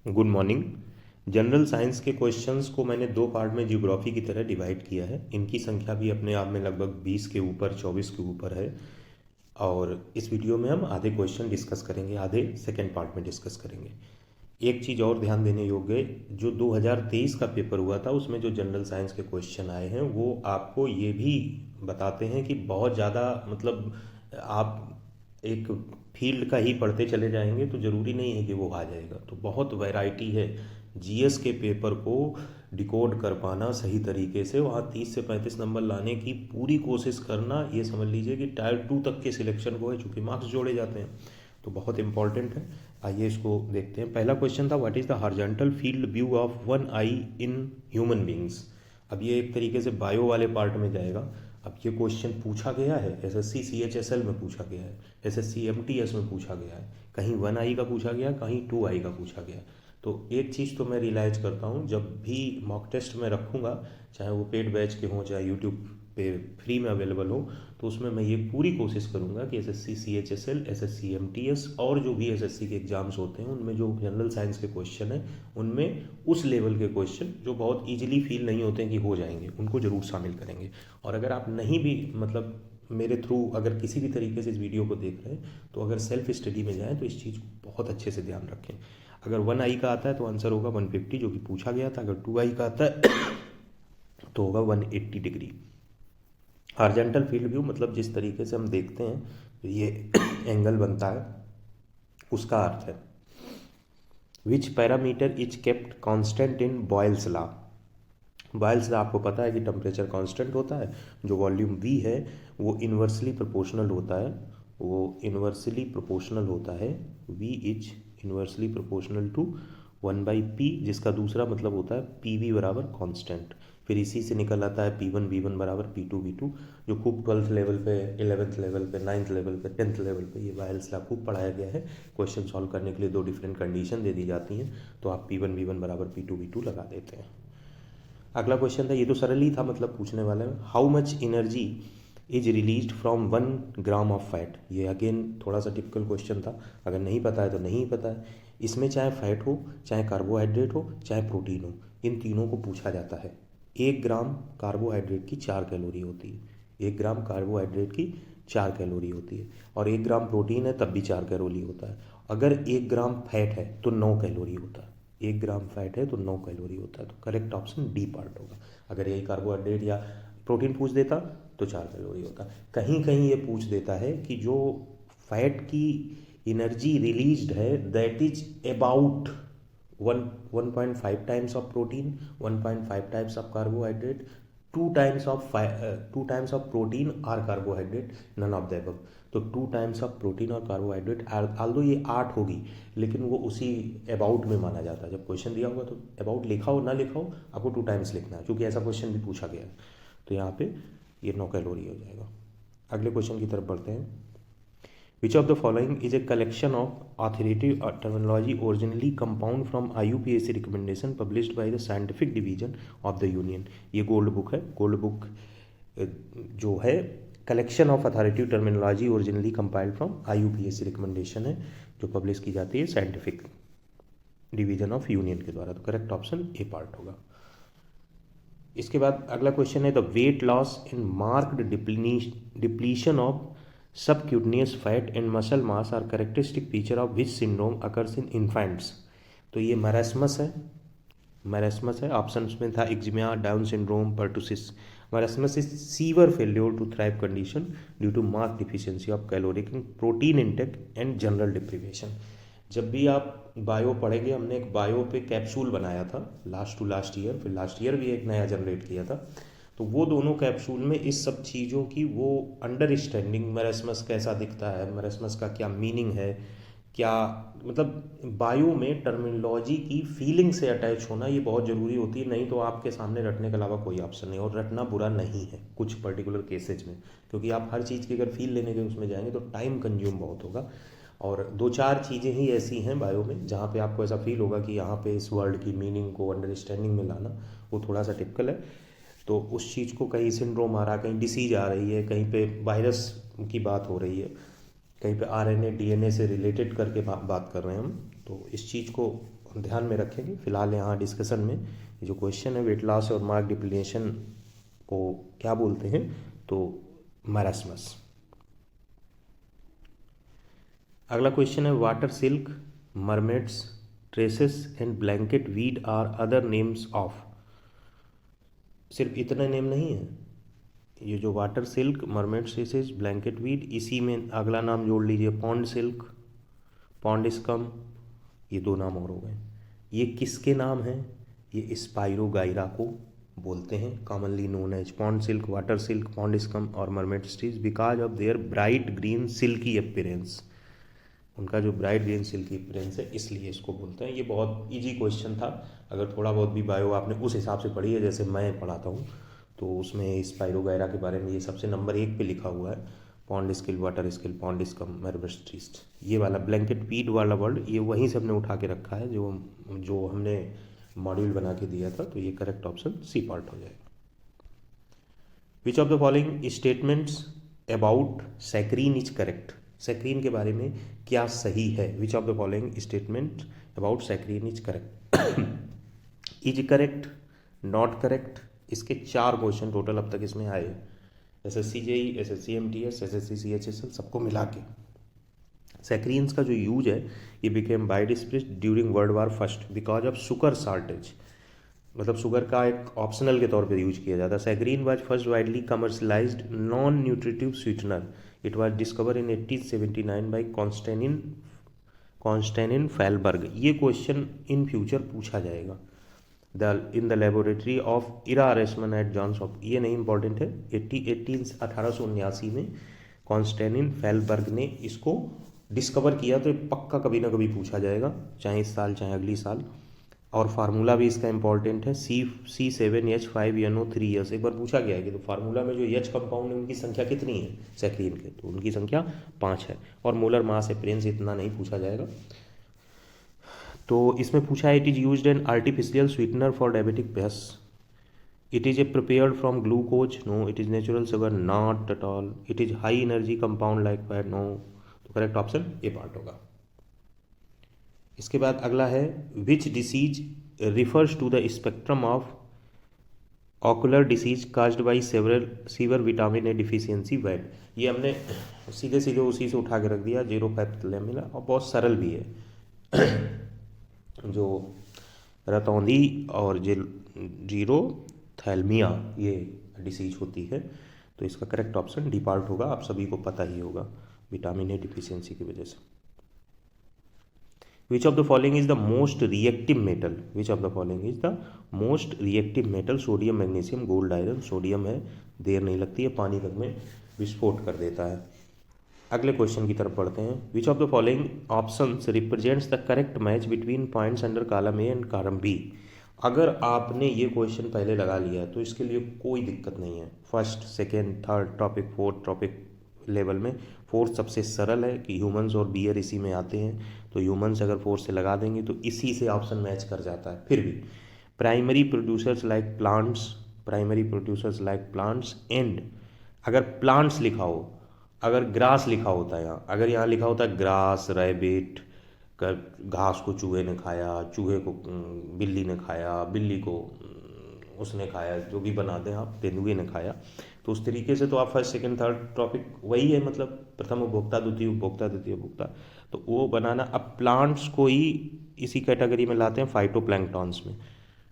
Good morning. General science के questions को मैंने दो पार्ट में ज्योग्राफी की तरह डिवाइड किया है। इनकी संख्या भी अपने आप में लगभग 20 के ऊपर 24 के ऊपर है। और इस वीडियो में हम आधे क्वेश्चन डिस्कस करेंगे, आधे सेकेंड पार्ट में डिस्कस करेंगे। एक चीज़ और ध्यान देने योग्य है, जो 2023 का पेपर हुआ था उसमें जो जनरल साइंस के क्वेश्चन आए हैं वो आपको ये भी बताते हैं कि बहुत ज़्यादा मतलब आप एक फील्ड का ही पढ़ते चले जाएंगे तो ज़रूरी नहीं है कि वो आ जाएगा। तो बहुत वैरायटी है। जीएस के पेपर को डिकोड कर पाना सही तरीके से, वहाँ 30 से 35 नंबर लाने की पूरी कोशिश करना, ये समझ लीजिए कि टायर 2 तक के सिलेक्शन को है, चूँकि मार्क्स जोड़े जाते हैं तो बहुत इंपॉर्टेंट है। आइए इसको देखते हैं। पहला क्वेश्चन था, what is the horizontal field view of one I in human beings. अब ये एक तरीके से बायो वाले पार्ट में जाएगा। अब ये क्वेश्चन पूछा गया है एसएससी सीएचएसएल में पूछा गया है, एसएससी एमटीएस में पूछा गया है, कहीं 1 आई का पूछा गया, कहीं 2 आई का पूछा गया। तो एक चीज़ तो मैं रियलाइज़ करता हूँ, जब भी मॉक टेस्ट में रखूँगा, चाहे वो पेड बैच के हों चाहे यूट्यूब पे फ्री में अवेलेबल हो, तो उसमें मैं ये पूरी कोशिश करूँगा कि एसएससी सीएचएसएल, एसएससी एमटीएस और जो भी एसएससी के एग्जाम्स होते हैं उनमें जो जनरल साइंस के क्वेश्चन हैं उनमें उस लेवल के क्वेश्चन जो बहुत ईजिली फील नहीं होते हैं कि हो जाएंगे, उनको ज़रूर शामिल करेंगे। और अगर आप नहीं भी मतलब मेरे थ्रू अगर किसी भी तरीके से इस वीडियो को देख रहे हैं तो अगर सेल्फ स्टडी में जाएँ तो इस चीज़ को बहुत अच्छे से ध्यान रखें। अगर 1 आई का आता है तो आंसर होगा 150 जो कि पूछा गया था। अगर 2 आई का आता है तो होगा 180 डिग्री। हॉरिजॉन्टल फील्ड व्यू मतलब जिस तरीके से हम देखते हैं तो ये एंगल बनता है, उसका अर्थ है which parameter is kept constant in Boyle's law. Boyle's law आपको पता है कि टेम्परेचर कांस्टेंट होता है, जो वॉल्यूम वी है वो इन्वर्सली प्रोपोर्शनल होता है, वो इन्वर्सली प्रोपोर्शनल होता है। V is inversely proportional to 1/p, जिसका दूसरा मतलब होता है पी वी बराबर कॉन्स्टेंट। फिर इसी से निकल आता है P1 V1 बराबर P2 V2, जो खूब 12th लेवल पे, 11th लेवल पे, 9th लेवल पे, 10th लेवल पे ये बॉयल्स लॉ खूब पढ़ाया गया है। क्वेश्चन सॉल्व करने के लिए दो डिफरेंट कंडीशन दे दी जाती हैं, तो आप P1 V1 बराबर P2 V2 लगा देते हैं। अगला क्वेश्चन था, ये तो सरल ही था, मतलब पूछने वाले में how much energy is release from 1 gram of fat. ये अगेन थोड़ा सा टिपिकल क्वेश्चन था, अगर नहीं पता है तो नहीं पता है। इसमें चाहे फैट हो, चाहे कार्बोहाइड्रेट हो, चाहे प्रोटीन हो, इन तीनों को पूछा जाता है। 1 ग्राम कार्बोहाइड्रेट की 4 कैलोरी होती है, 1 ग्राम कार्बोहाइड्रेट की 4 कैलोरी होती है, और 1 ग्राम प्रोटीन है तब भी 4 कैलोरी होता है। अगर 1 ग्राम फैट है तो 9 कैलोरी होता है, 1 ग्राम फैट है तो 9 कैलोरी होता है। तो करेक्ट ऑप्शन डी पार्ट होगा। अगर यही कार्बोहाइड्रेट या प्रोटीन पूछ देता तो 4 कैलोरी होता। कहीं कहीं ये पूछ देता है कि जो फैट की एनर्जी रिलीज्ड है that is about 1.5 times of protein, 1.5 times of carbohydrate, 2 times of protein और carbohydrate, none of the above. तो 2 टाइम्स ऑफ प्रोटीन और कार्बोहाइड्रेट, आल्दो ये 8 होगी लेकिन वो उसी अबाउट में माना जाता है। जब क्वेश्चन दिया होगा तो अबाउट लिखा हो ना लिखा हो आपको 2 टाइम्स लिखना है, क्योंकि ऐसा क्वेश्चन भी पूछा गया है। तो यहाँ पे ये 9 कैलोरी हो जाएगा। अगले क्वेश्चन की तरफ बढ़ते हैं। Which of the following is a collection of authoritative terminology originally compound from IUPAC recommendation published by the scientific division of the union। ये गोल्ड बुक है। गोल्ड बुक जो है collection of authoritative terminology originally compiled from IUPAC recommendation है, जो publish की जाती है scientific division of union के द्वारा। तो करेक्ट ऑप्शन ए पार्ट होगा। इसके बाद अगला क्वेश्चन है, the weight loss in marked depletion of subcutaneous fat and muscle mass are characteristic feature of which syndrome occurs in infants. तो ये मैरास्मस है, मैरास्मस है। ऑप्शन में था eczema, Down syndrome, pertussis. Marasmus is severe failure to thrive condition due to mark deficiency of caloric protein intake and general deprivation. जब भी आप bio पढ़ेंगे, हमने एक बायो पे कैप्सूल बनाया था लास्ट टू लास्ट ईयर, फिर लास्ट ईयर भी एक नया जनरेट किया था। तो वो दोनों कैप्सूल में इस सब चीज़ों की वो अंडरस्टैंडिंग, मैरास्मस कैसा दिखता है, मैरास्मस का क्या मीनिंग है, क्या मतलब बायो में टर्मिनोलॉजी की फीलिंग से अटैच होना ये बहुत ज़रूरी होती है। नहीं तो आपके सामने रटने के अलावा कोई ऑप्शन नहीं, और रटना बुरा नहीं है कुछ पर्टिकुलर केसेज में, क्योंकि आप हर चीज़ की अगर फील लेने के उसमें जाएंगे तो टाइम कंज्यूम बहुत होगा। और 2-4 चीज़ें ही ऐसी हैं बायो में जहाँ पे आपको ऐसा फील होगा कि यहाँ पे इस वर्ड की मीनिंग को अंडरस्टैंडिंग में लाना वो थोड़ा सा टिपिकल है। तो उस चीज़ को, कहीं सिंड्रोम आ रहा, कहीं डिसीज आ रही है, कहीं पे वायरस की बात हो रही है, कहीं पे RNA DNA से रिलेटेड करके बात कर रहे हैं हम, तो इस चीज़ को ध्यान में रखेंगे। फिलहाल यहाँ डिस्कशन में ये जो क्वेश्चन है वेट लॉस और मार्क डिप्लीशन को क्या बोलते हैं, तो मैरास्मस। अगला क्वेश्चन है water silk, mermaids, tresses and blanket weed are other names of. सिर्फ इतने नेम नहीं है, ये जो water silk, mermaid, tresses, blanket weed, इसी में अगला नाम जोड़ लीजिए पॉन्ड सिल्क, पॉन्ड स्कम, ये दो नाम और हो गए। ये किसके नाम हैं? ये स्पाइरोगाइरा को बोलते हैं, commonly known as pond silk, water silk, pond scum और मरमेड स्टीज because of their bright green silky appearance. उनका जो ब्राइट ग्रीन सिल्की अपीयरेंस है इसलिए इसको बोलते हैं। ये बहुत इजी क्वेश्चन था, अगर थोड़ा बहुत भी बायो आपने उस हिसाब से पढ़ी है जैसे मैं पढ़ाता हूँ तो उसमें स्पाइरोगाइरा के बारे में ये सबसे नंबर 1 पे लिखा हुआ है, pond skill, water skill, pond scum, mermaid's स्टीज। ये वाला ब्लैंकेट वीड वाला वर्ड ये वहीं से हमने उठा के रखा है जो हमने मॉड्यूल बना के दिया था, तो ये करेक्ट ऑप्शन सी पार्ट हो जाएगा। विच of the following statements about saccharin is correct. Saccharin के बारे में क्या सही है? विच of the following statement about saccharin is correct. Is correct, not correct, इसके 4 क्वेश्चन टोटल अब तक इसमें आए, SSC JEE, SSC MTS, SSC CHSL सबको मिला के। सैक्रीन्स का जो यूज है ये became widespread during world war first because of sugar shortage, मतलब शुगर का एक ऑप्शनल के तौर पे यूज किया जाता है। Saccharin was first widely commercialised non nutritive sweetener. It was discover in 1879 by Constantin Fahlberg. ये क्वेश्चन इन फ्यूचर पूछा जाएगा। In the laboratory of Ira Remsen at Johns of, ये नहीं इंपॉर्टेंट है, 1879 में कॉन्स्टेनिन फैलबर्ग ने इसको डिस्कवर किया, तो पक्का कभी ना कभी पूछा जाएगा, चाहे इस साल चाहे अगली साल। और फार्मूला भी इसका इंपॉर्टेंट है, C7H5NO3। एक बार पूछा गया है कि तो फार्मूला में जो H कंपाउंड है उनकी संख्या कितनी है सैक्रीन के, तो उनकी संख्या 5 है। और मोलर मास अपीयरेंस इतना नहीं पूछा जाएगा। तो इसमें पूछा है it is used an artificial sweetener for diabetic pace. It is a prepared from glucose, no. It is natural sugar, not at all. It is high energy compound like fat, no. तो correct option A part होगा। इसके बाद अगला है which disease refers to the spectrum of ocular disease caused by severe vitamin A deficiency वैट। ये हमने सीधे सीधे उसी से उठा के रख दिया, जीरोफैक्थोलैमिला, और बहुत सरल भी है। जो रतौंधी और जीरोथैल्मिया ये डिसीज होती है, तो इसका करेक्ट ऑप्शन डी पार्ट होगा। आप सभी को पता ही होगा विटामिन ए डिफिशियंसी की वजह से। विच of the following is the most reactive metal. Which of the following is the most reactive metal. Sodium, magnesium, gold, iron. Sodium है, देर नहीं लगती है, पानी तक में विस्फोट कर देता है। अगले क्वेश्चन की तरफ बढ़ते हैं। Which of the following options represents the correct match between points under column A and column B. अगर आपने ये क्वेश्चन पहले लगा लिया है तो इसके लिए कोई दिक्कत नहीं है। First, second, third topic, fourth topic level में फोर्थ सबसे सरल है कि ह्यूमंस और बियर इसी में आते हैं, तो ह्यूमंस अगर फोर्थ से लगा देंगे तो इसी से ऑप्शन मैच कर जाता है। फिर भी primary producers like plants, primary producers like plants and, अगर प्लांट्स लिखा हो, अगर ग्रास लिखा होता है यहाँ, अगर यहाँ लिखा होता है ग्रास, रैबिट, घास को चूहे ने खाया, चूहे को बिल्ली ने खाया, बिल्ली को उसने खाया, जो भी बना दें आप, तेंदुए ने खाया, तो उस तरीके से तो आप फर्स्ट सेकंड थर्ड टॉपिक वही है, मतलब प्रथम उपभोक्ता, द्वितीय उपभोक्ता, तृतीय उपभोक्ता, तो वो बनाना। अब प्लांट्स को ही इसी कैटेगरी में लाते हैं फाइटोप्लैंक्टॉन्स में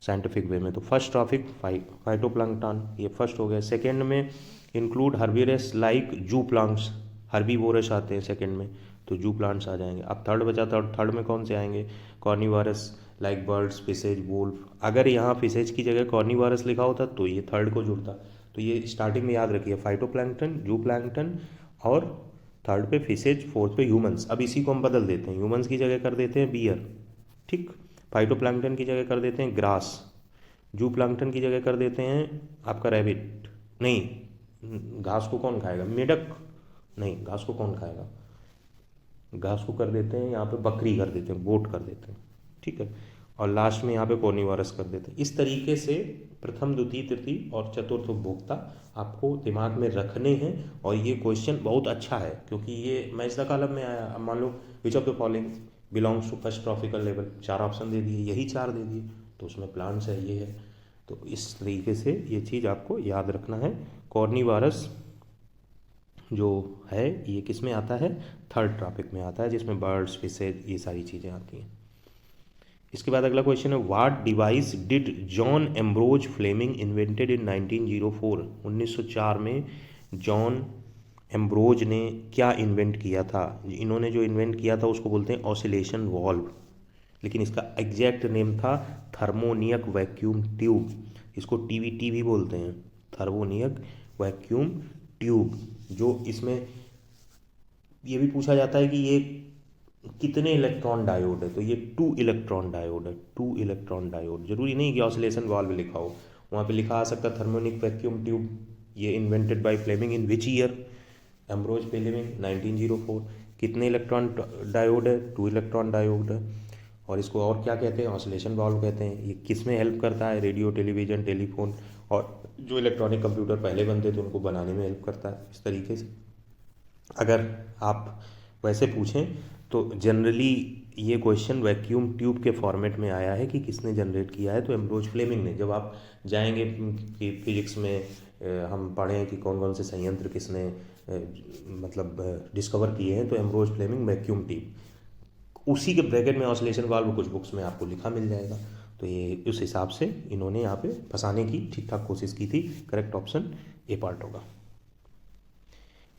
साइंटिफिक वे में। तो फर्स्ट टॉपिक फाइटोप्लैंक्टॉन, ये फर्स्ट हो गया। सेकेंड में इंक्लूड हर्बीवोरस लाइक जू प्लांट्स, हर्बीवोरस आते हैं सेकेंड में, तो जू प्लांट्स आ जाएंगे। अब थर्ड बचा, थर्ड में कौन से आएंगे? Carnivorous like birds, fishes, wolf. अगर यहाँ फिशेज की जगह कॉर्निवोरस लिखा होता तो ये थर्ड को जुड़ता। तो ये स्टार्टिंग में याद रखिए, फाइटोप्लैंक्टन, जू प्लैंक्टन, और थर्ड पे फिशेज, फोर्थ पे ह्यूमंस। अब इसी को हम बदल देते हैं, ह्यूमंस की जगह कर देते हैं बियर, ठीक। फाइटोप्लैंक्टन की जगह कर देते हैं ग्रास, जू प्लैंक्टन की जगह कर देते हैं आपका रैबिट, नहीं घास को कौन खाएगा? मेढक, नहीं घास को कौन खाएगा? घास को कर देते हैं यहाँ पे बकरी कर देते हैं, गोट कर देते हैं, ठीक है। और लास्ट में यहाँ पे कॉर्निवोरस कर देते हैं। इस तरीके से प्रथम, द्वितीय, तृतीय और चतुर्थ उपभोक्ता आपको दिमाग में रखने हैं। और ये क्वेश्चन बहुत अच्छा है क्योंकि ये मैच द कॉलम में आया। अब मान लो which of the following belongs to first tropical level, 4 option दे दिए, यही 4 दे दिए, तो उसमें प्लांट्स है, ये है। तो इस तरीके से ये चीज़ आपको याद रखना है। कॉर्निवारस जो है ये किस में आता है, 3rd ट्रॉपिक में आता है, जिसमें बर्ड्स, फिशेज, ये सारी चीज़ें आती हैं। इसके बाद अगला क्वेश्चन है, what device did John Ambrose Fleming invented in 1904? 1904 में जॉन एम्ब्रोज ने क्या इन्वेंट किया था? इन्होंने जो इन्वेंट किया था उसको बोलते हैं ऑसिलेशन वॉल्व, लेकिन इसका एग्जैक्ट नेम था थर्मोनिक वैक्यूम ट्यूब। इसको टीवीटी भी बोलते हैं, थर्मोनिक वैक्यूम ट्यूब। जो इसमें ये भी पूछा जाता है कि ये कितने इलेक्ट्रॉन डायोड है, तो ये 2 इलेक्ट्रॉन डायोड है, 2 इलेक्ट्रॉन डायोड। जरूरी नहीं कि ऑसिलेशन वाल्व लिखा हो, वहाँ पे लिखा आ सकता थर्मोनिक वैक्यूम ट्यूब। ये invented by Fleming in which year? Ambrose Fleming 1904। कितने इलेक्ट्रॉन डायोड है? 2 इलेक्ट्रॉन डायोड है। और इसको और क्या कहते हैं? ऑसिलेशन वाल्व कहते हैं। ये किस में हेल्प करता है? रेडियो, टेलीविज़न, टेलीफोन और जो इलेक्ट्रॉनिक कंप्यूटर पहले बनते थे उनको बनाने में हेल्प करता है। इस तरीके से अगर आप वैसे पूछें तो जनरली ये क्वेश्चन वैक्यूम ट्यूब के फॉर्मेट में आया है कि किसने जनरेट किया है, तो एम्ब्रोज फ्लेमिंग ने। जब आप जाएंगे कि फिजिक्स में हम पढ़ें कि कौन कौन से संयंत्र किसने मतलब डिस्कवर किए हैं, तो एम्ब्रोज फ्लेमिंग वैक्यूम ट्यूब। उसी के ब्रैकेट में ऑसिलेशन वाल्व कुछ बुक्स में आपको लिखा मिल जाएगा। तो ये उस हिसाब से इन्होंने यहाँ पे फंसाने की ठीक ठाक कोशिश की थी। करेक्ट ऑप्शन ए पार्ट होगा।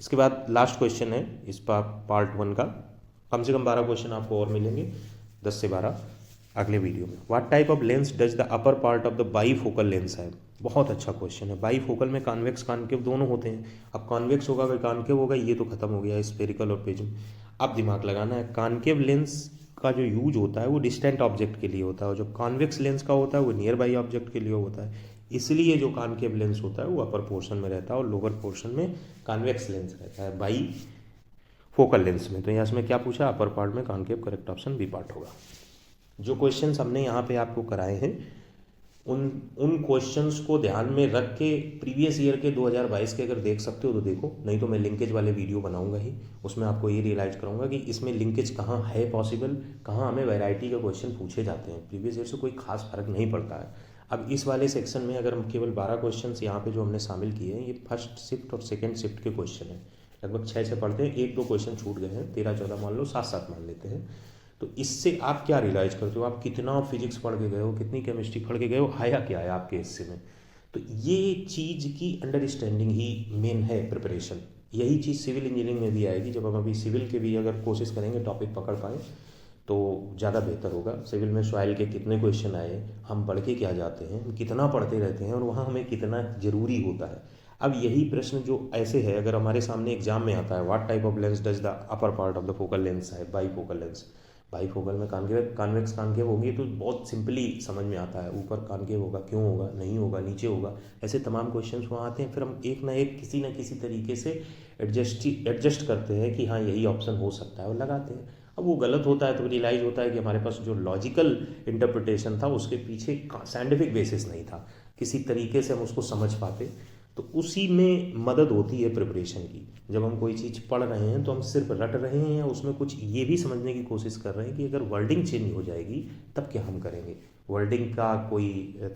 इसके बाद लास्ट क्वेश्चन है इस पार्ट 1 का। कम से कम 12 क्वेश्चन आपको और मिलेंगे, 10 से 12 अगले वीडियो में। What type of lens does the upper part of the bifocal lens है? बहुत अच्छा क्वेश्चन है। बाईफोकल में कॉन्वेक्स कॉन्केव दोनों होते हैं। अब कॉन्वेक्स होगा फिर कॉन्केव होगा, ये तो खत्म हो गया स्फेरिकल और प्रिज्म। अब दिमाग लगाना है, कॉन्केव लेंस का जो यूज होता है वो डिस्टेंट ऑब्जेक्ट के लिए होता है, और जो कॉन्वेक्स लेंस का होता है वो नियर बाई ऑब्जेक्ट के लिए होता है। इसलिए जो कॉन्केव लेंस होता है वो अपर पोर्शन में रहता है और लोअर पोर्शन में कॉन्वेक्स लेंस रहता है बाई फोकल लेंस में। तो यहाँ इसमें क्या पूछा? अपर पार्ट में concave. Correct option B part होगा। जो क्वेश्चंस हमने यहाँ पे आपको कराए हैं उन क्वेश्चंस को ध्यान में रख के प्रीवियस ईयर के 2022 के अगर देख सकते हो तो देखो, नहीं तो मैं लिंकेज वाले वीडियो बनाऊंगा ही, उसमें आपको ये रियलाइज कराऊंगा कि इसमें लिंकेज कहाँ है पॉसिबल, कहाँ हमें वैरायटी का क्वेश्चन पूछे जाते हैं। प्रीवियस ईयर से कोई खास फर्क नहीं पड़ता है। अब इस वाले सेक्शन में अगर हम केवल 12 क्वेश्चन यहाँ पे जो हमने शामिल किए हैं, ये फर्स्ट शिफ्ट और सेकेंड शिफ्ट के क्वेश्चन है। लगभग 6 से पढ़ते हैं, 1-2 क्वेश्चन छूट गए हैं, 13-14 मान लो, 7-7 मान लेते हैं। तो इससे आप क्या रियलाइज करते हो? आप कितना फिजिक्स पढ़ के गए हो, कितनी केमिस्ट्री पढ़ के गए हो, आया क्या है आपके हिस्से में? तो ये चीज़ की अंडरस्टैंडिंग ही मेन है प्रिपरेशन। यही चीज़ सिविल इंजीनियरिंग में भी आएगी। जब हम अभी सिविल के भी अगर कोशिश करेंगे टॉपिक पकड़ पाए तो ज़्यादा बेहतर होगा। सिविल में सॉइल के कितने क्वेश्चन आए, हम पढ़ के क्या जाते हैं, हम कितना पढ़ते रहते हैं और वहाँ हमें कितना ज़रूरी होता है। अब यही प्रश्न जो ऐसे है, अगर हमारे सामने एग्जाम में आता है, what type of lens does the upper part of the focal lens है, bifocal lens. Bifocal में कॉन्वेक्स कॉन्केव होगी तो बहुत सिंपली समझ में आता है। ऊपर कॉन्केव होगा, क्यों होगा, नहीं होगा, नीचे होगा, ऐसे तमाम क्वेश्चंस वहाँ आते हैं। फिर हम एक ना एक किसी न किसी तरीके से एडजस्ट करते हैं कि हाँ यही ऑप्शन हो सकता है और लगाते हैं। अब वो गलत होता है तो रियलाइज होता है कि हमारे पास जो लॉजिकल इंटरप्रिटेशन था उसके पीछे साइंटिफिक बेसिस नहीं था, किसी तरीके से हम उसको समझ पाते। तो उसी में मदद होती है प्रिपरेशन की। जब हम कोई चीज़ पढ़ रहे हैं तो हम सिर्फ रट रहे हैं या उसमें कुछ ये भी समझने की कोशिश कर रहे हैं कि अगर वर्डिंग चेंज हो जाएगी तब क्या हम करेंगे, वर्डिंग का कोई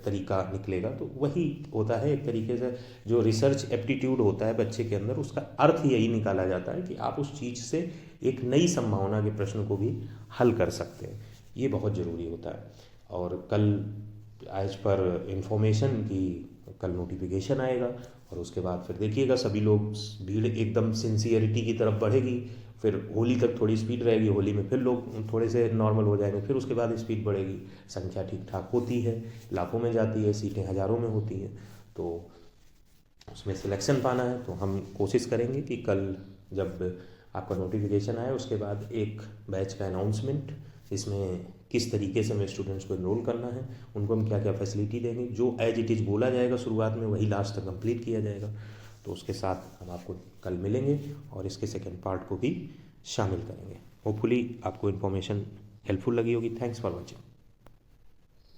तरीका निकलेगा। तो वही होता है एक तरीके से जो रिसर्च एप्टीट्यूड होता है बच्चे के अंदर, उसका अर्थ यही निकाला जाता है कि आप उस चीज़ से एक नई संभावना के प्रश्न को भी हल कर सकते हैं। ये बहुत ज़रूरी होता है। और कल एज पर इंफॉर्मेशन की कल नोटिफिकेशन आएगा और उसके बाद फिर देखिएगा सभी लोग, भीड़ एकदम सिंसियरिटी की तरफ बढ़ेगी। फिर होली तक थोड़ी स्पीड रहेगी, होली में फिर लोग थोड़े से नॉर्मल हो जाएंगे, फिर उसके बाद स्पीड बढ़ेगी। संख्या ठीक ठाक होती है, लाखों में जाती है, सीटें हज़ारों में होती हैं। तो उसमें सिलेक्शन पाना है तो हम कोशिश करेंगे कि कल जब आपका नोटिफिकेशन आए उसके बाद एक बैच का अनाउंसमेंट, इसमें किस तरीके से हमें स्टूडेंट्स को इनरोल करना है, उनको हम क्या क्या फैसिलिटी देंगे, जो एज इट इज़ बोला जाएगा शुरुआत में वही लास्ट तक कंप्लीट किया जाएगा। तो उसके साथ हम आपको कल मिलेंगे और इसके सेकेंड पार्ट को भी शामिल करेंगे। होपफुली आपको इन्फॉर्मेशन हेल्पफुल लगी होगी। Thanks for watching.